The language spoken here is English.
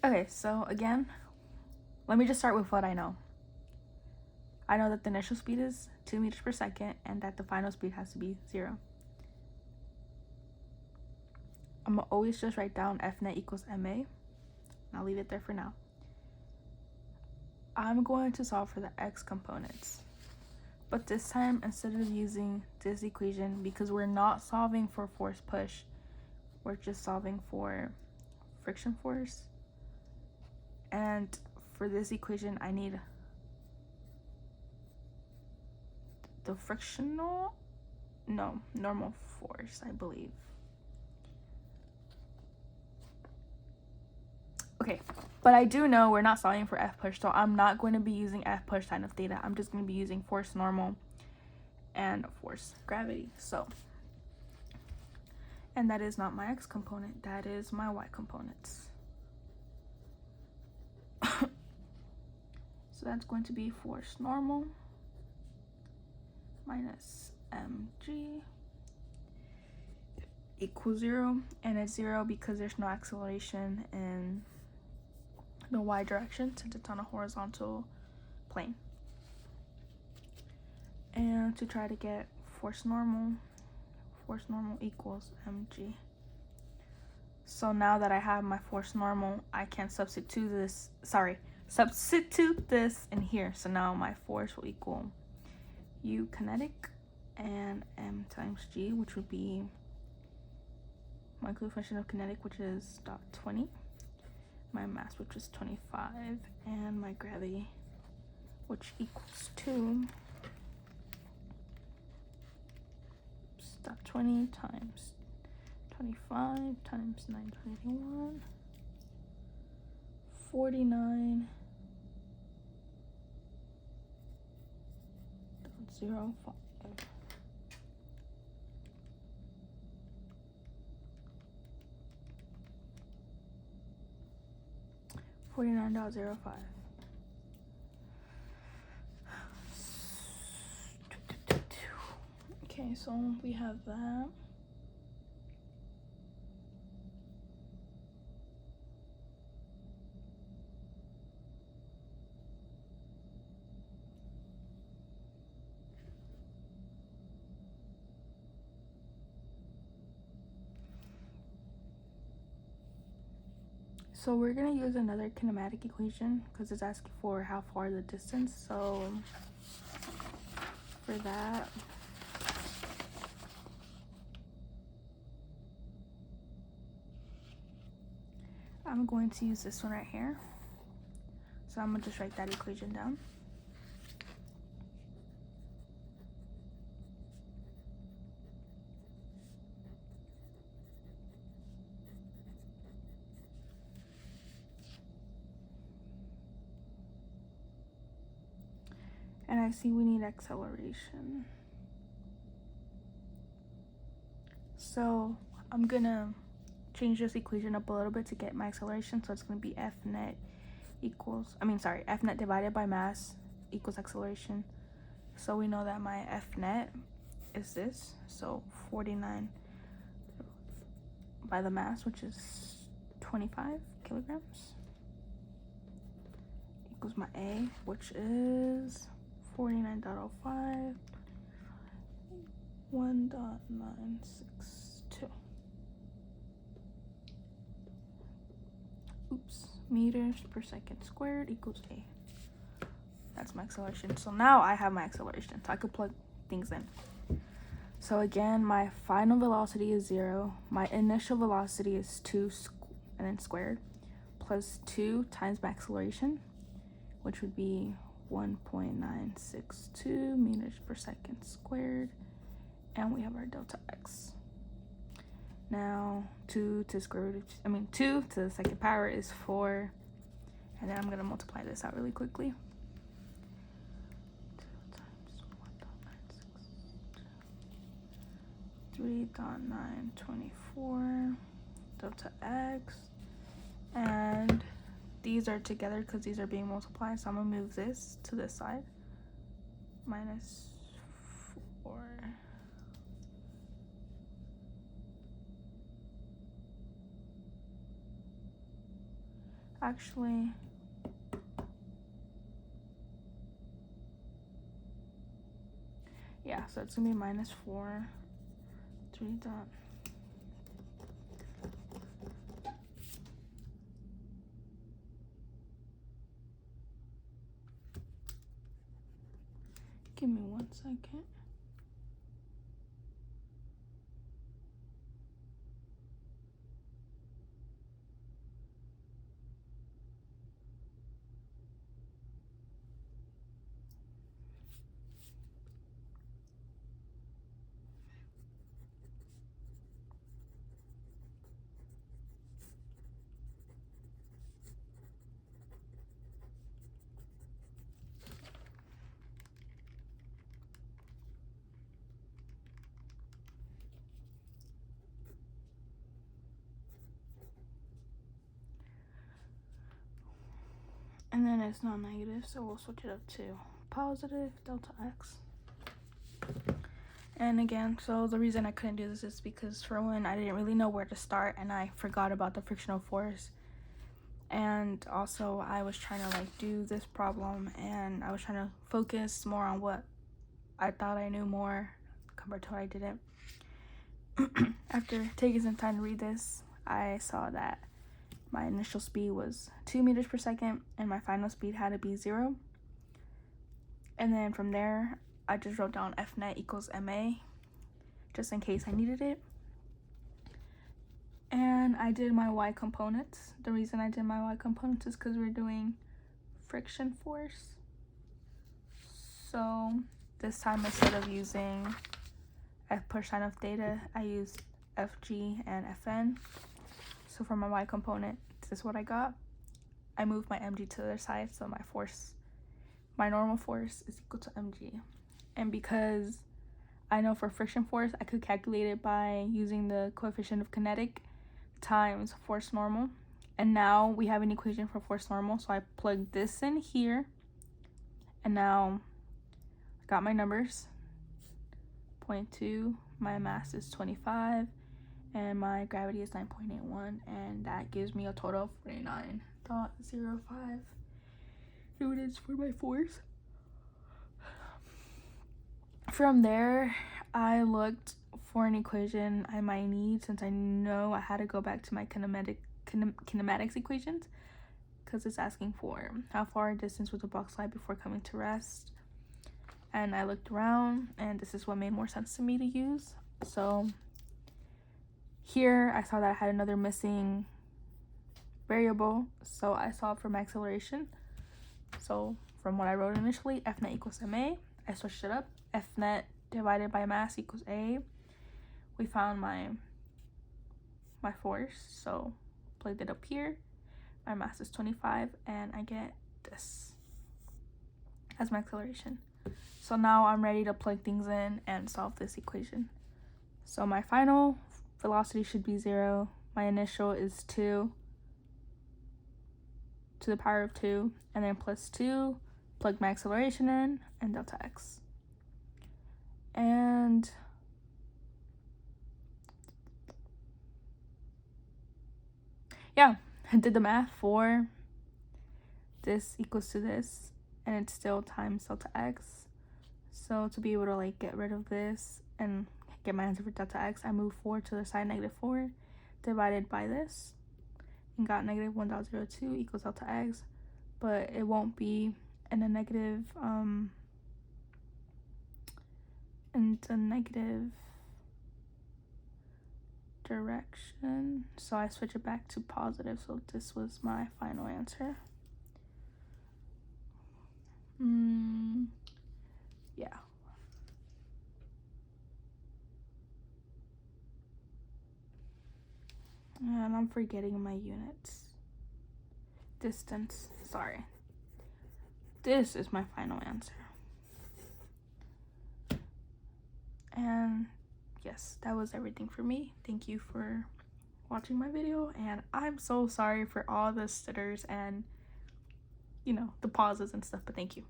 Okay, so again, let me just start with what I know. I know that the initial speed is 2 meters per second and that the final speed has to be 0. I'm going to always just write down F net equals ma, and I'll leave it there for now. I'm going to solve for the x components, but this time, instead of using this equation, because we're not solving for force push, we're just solving for friction force. And for this equation, I need the normal force, I believe. Okay, but I do know we're not solving for F push, so I'm not going to be using F push sine of theta. I'm just going to be using force normal and force gravity. So, and that is not my x component, that is my y components. So that's going to be force normal minus mg equals 0, and it's 0 because there's no acceleration in the y direction since it's on a horizontal plane. And to try to get force normal equals mg. So now that I have my force normal, I can substitute this in here. So now my force will equal U kinetic and m times g, which would be my coefficient of kinetic, which is 0.20, my mass, which is 25, and my gravity, which equals 2 .20 times 25 times 921, 49.05. $49.05. Okay, so we have that. So we're gonna use another kinematic equation because it's asking for how far the distance. So for that, I'm going to use this one right here. So I'm gonna just write that equation down. And I see we need acceleration. So I'm gonna change this equation up a little bit to get my acceleration. So it's gonna be F net divided by mass equals acceleration. So we know that my F net is this. So 49 by the mass, which is 25 kilograms, equals my A, which is 49.05, 1.962. Meters per second squared equals A. That's my acceleration. So now I have my acceleration, so I could plug things in. So again, my final velocity is 0. My initial velocity is 2 and then squared, plus 2 times my acceleration, which would be 1.962 meters per second squared, and we have our delta x. Now 2 to the second power is 4, and then I'm going to multiply this out really quickly. 3.924 delta x, and these are together because these are being multiplied, so I'm gonna move this to this side. Minus 4. Actually, yeah, so it's gonna be -4. 3 dot. Give me 1 second. And then it's not negative, so we'll switch it up to positive delta x. And again, so the reason I couldn't do this is because for one, I didn't really know where to start and I forgot about the frictional force. And also I was trying to like do this problem and I was trying to focus more on what I thought I knew more compared to what I didn't. After taking some time to read this, I saw that my initial speed was 2 meters per second and my final speed had to be 0. And then from there, I just wrote down Fnet equals ma, just in case I needed it. And I did my y components. The reason I did my y components is because we're doing friction force. So this time, instead of using F per sine of theta, I used Fg and Fn. So for my y component, this is what I got. I moved my mg to the other side, so my normal force is equal to mg. And because I know for friction force, I could calculate it by using the coefficient of kinetic times force normal. And now we have an equation for force normal, so I plugged this in here. And now I got my numbers. 0.2, my mass is 25, and my gravity is 9.81, and that gives me a total of 49.05 newtons for my force. From there, I looked for an equation I might need, since I know I had to go back to my kinematics equations, because it's asking for how far a distance would the box slide before coming to rest. And I looked around, and this is what made more sense to me to use. So here I saw that I had another missing variable, so I solved for my acceleration. So from what I wrote initially, Fnet equals ma. I switched it up. Fnet divided by mass equals a. We found my force, so plugged it up here. My mass is 25, and I get this as my acceleration. So now I'm ready to plug things in and solve this equation. So my final velocity should be 0. My initial is 2 to the power of 2, and then plus 2, plug my acceleration in, and delta x. And yeah, I did the math for this equals to this, and it's still times delta x. So to be able to like get rid of this and get my answer for delta x, I moved 4 to the side, -4, divided by this, and got -1.02 equals delta x. But it won't be in a negative direction, so I switch it back to positive. So this was my final answer. Yeah. And I'm forgetting my units. Distance, sorry. This is my final answer. And yes, that was everything for me. Thank you for watching my video, and I'm so sorry for all the stutters and, you know, the pauses and stuff, but thank you.